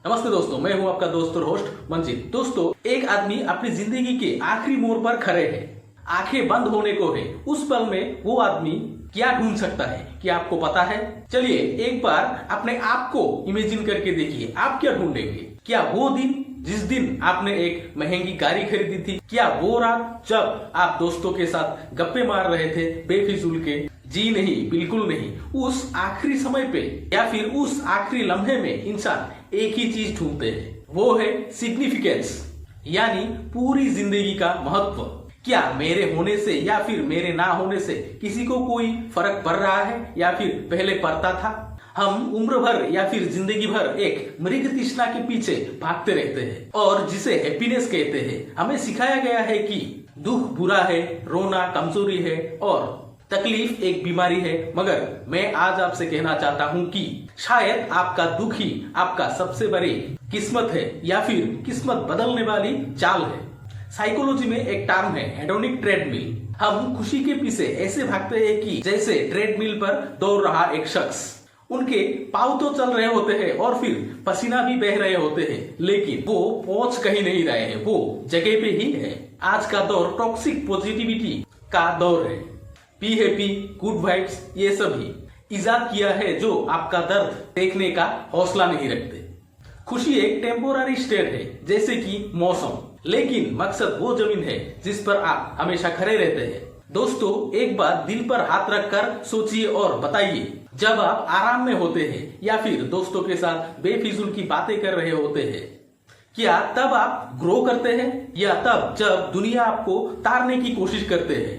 नमस्ते दोस्तों, मैं हूं आपका दोस्त और होस्ट मंजित। दोस्तों, एक आदमी अपनी जिंदगी के आखिरी मोड़ पर खड़े है, आंखें बंद होने को है। उस पल में वो आदमी क्या ढूंढ सकता है, क्या आपको पता है? चलिए एक बार अपने आप को इमेजिन करके देखिए, आप क्या ढूंढेंगे? क्या वो दिन जिस दिन आपने एक महंगी गाड़ी खरीदी थी? क्या वो रात जब आप दोस्तों के साथ गप्पे मार रहे थे बेफिजूल के? जी नहीं, बिल्कुल नहीं। उस आखिरी समय पे या फिर उस आखिरी लम्हे में इंसान एक ही चीज ढूंढते हैं, वो है सिग्निफिकेंस, यानी पूरी जिंदगी का महत्व। क्या मेरे होने से या फिर मेरे ना होने से किसी को कोई फर्क पड़ रहा है या फिर पहले पड़ता था? हम उम्र भर या फिर जिंदगी भर एक मृग तृष्णा के पीछे भागते रहते हैं और जिसे हैप्पीनेस कहते हैं। हमें सिखाया गया है कि दुख बुरा है, रोना कमजोरी है और तकलीफ एक बीमारी है। मगर मैं आज आपसे कहना चाहता हूँ कि शायद आपका दुख ही आपका सबसे बड़ी किस्मत है या फिर किस्मत बदलने वाली चाल है। साइकोलॉजी में एक टर्म है हेडोनिक ट्रेडमिल। हम खुशी के पीछे ऐसे भागते हैं कि जैसे ट्रेडमिल पर दौड़ रहा एक शख्स। उनके पाँव तो चल रहे होते हैं और फिर पसीना भी बह रहे होते हैं, लेकिन वो पहुंच कहीं नहीं रहे हैं, वो जगह पे ही है। आज का दौर टॉक्सिक पॉजिटिविटी का दौर है। बी हैप्पी, गुड वाइब्स, ये सभी इजाद किया है जो आपका दर्द देखने का हौसला नहीं रखते। खुशी एक टेम्पोररी स्टेट है, जैसे कि मौसम, लेकिन मकसद वो जमीन है जिस पर आप हमेशा खड़े रहते हैं। दोस्तों, एक बार दिल पर हाथ रखकर सोचिए और बताइए, जब आप आराम में होते हैं या फिर दोस्तों के साथ बेफिजूल की बातें कर रहे होते हैं, क्या तब आप ग्रो करते हैं या तब जब दुनिया आपको तारने की कोशिश करते हैं?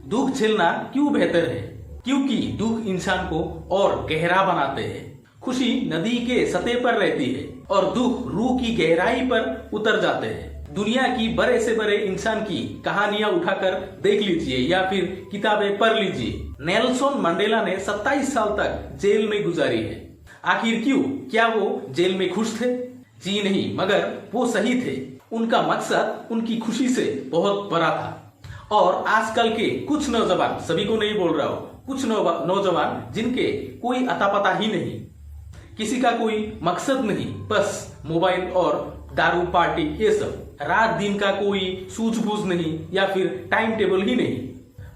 दुख झेलना क्यों बेहतर है? क्योंकि दुख इंसान को और गहरा बनाते हैं। खुशी नदी के सतह पर रहती है और दुख रूह की गहराई पर उतर जाते हैं। दुनिया की बड़े से बड़े इंसान की कहानियां उठाकर देख लीजिए या फिर किताबें पढ़ लीजिए। नेल्सन मंडेला ने 27 साल तक जेल में गुजारी है। आखिर क्यों? क्या वो जेल में खुश थे? जी नहीं, मगर वो सही थे। उनका मकसद उनकी खुशी से बहुत बड़ा था। और आजकल के कुछ नौजवान, सभी को नहीं बोल रहा हूं, कुछ नौजवान जिनके कोई अता पता ही नहीं, किसी का कोई मकसद नहीं, बस मोबाइल और दारू पार्टी, ये सब। रात दिन का कोई सूझबूझ नहीं या फिर टाइम टेबल ही नहीं।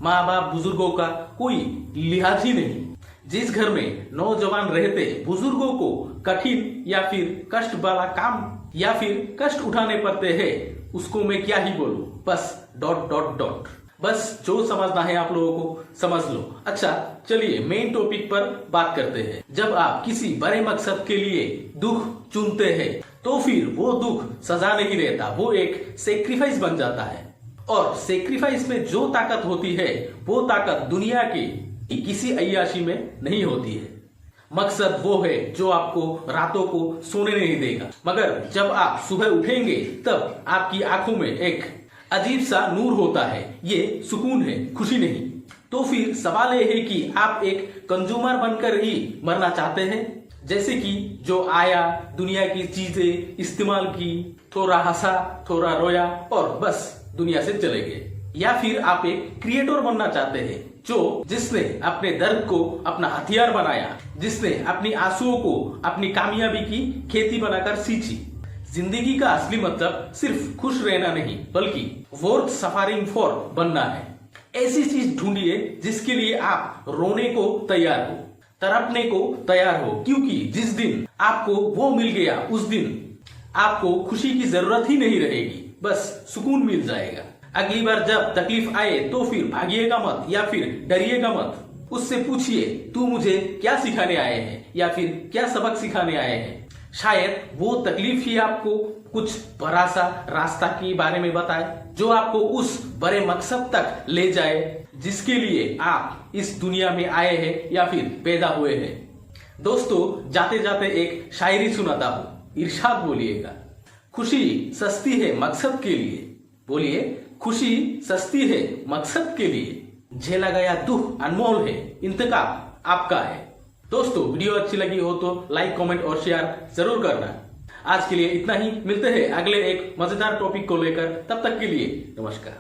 माँ बाप बुजुर्गों का कोई लिहाज ही नहीं। जिस घर में नौजवान रहते बुजुर्गों को कठिन या फिर कष्ट वाला काम या फिर कष्ट उठाने पड़ते हैं, उसको मैं क्या ही बोलूं, बस डॉट डॉट डॉट। बस जो समझना है आप लोगों को समझ लो। अच्छा, चलिए मेन टॉपिक पर बात करते हैं। जब आप किसी बड़े मकसद के लिए दुख चुनते हैं तो फिर वो दुख सजा नहीं रहता, वो एक सेक्रीफाइस बन जाता है। और सेक्रीफाइस में जो ताकत होती है वो ताकत दुनिया की किसी अय्याशी में नहीं होती है। मकसद वो है जो आपको रातों को सोने नहीं देगा, मगर जब आप सुबह उठेंगे तब आपकी आंखों में एक अजीब सा नूर होता है। ये सुकून है, खुशी नहीं। तो फिर सवाल ये है कि आप एक कंज्यूमर बनकर ही मरना चाहते हैं, जैसे कि जो आया, दुनिया की चीजें इस्तेमाल की, थोड़ा हंसा, थोड़ा रोया और बस दुनिया से चले गए? या फिर आप एक क्रिएटर बनना चाहते हैं जिसने अपने दर्द को अपना हथियार बनाया, जिसने अपनी आंसुओं को अपनी कामयाबी की खेती बनाकर सींची? जिंदगी का असली मतलब सिर्फ खुश रहना नहीं, बल्कि वर्थ सफरिंग फॉर बनना है। ऐसी चीज ढूंढिए जिसके लिए आप रोने को तैयार हो, तड़पने को तैयार हो, क्योंकि जिस दिन आपको वो मिल गया उस दिन आपको खुशी की जरूरत ही नहीं रहेगी, बस सुकून मिल जाएगा। अगली बार जब तकलीफ आए तो फिर भागिएगा मत या फिर डरिएगा मत। उससे पूछिए, तू मुझे क्या सिखाने आए हैं या फिर क्या सबक सिखाने आए हैं? शायद वो तकलीफ ही आपको कुछ बड़ा सा रास्ता के बारे में बताए, जो आपको उस बड़े मकसद तक ले जाए जिसके लिए आप इस दुनिया में आए हैं या फिर पैदा हुए हैं। दोस्तों, जाते जाते एक शायरी सुनाता हूँ, इरशाद बोलिएगा। खुशी सस्ती है मकसद के लिए, बोलिए, खुशी सस्ती है मकसद के लिए। झेला गया दुख अनमोल है, इंतकाम आपका है। दोस्तों, वीडियो अच्छी लगी हो तो लाइक, कमेंट और शेयर जरूर करना। आज के लिए इतना ही, मिलते हैं अगले एक मजेदार टॉपिक को लेकर। तब तक के लिए नमस्कार।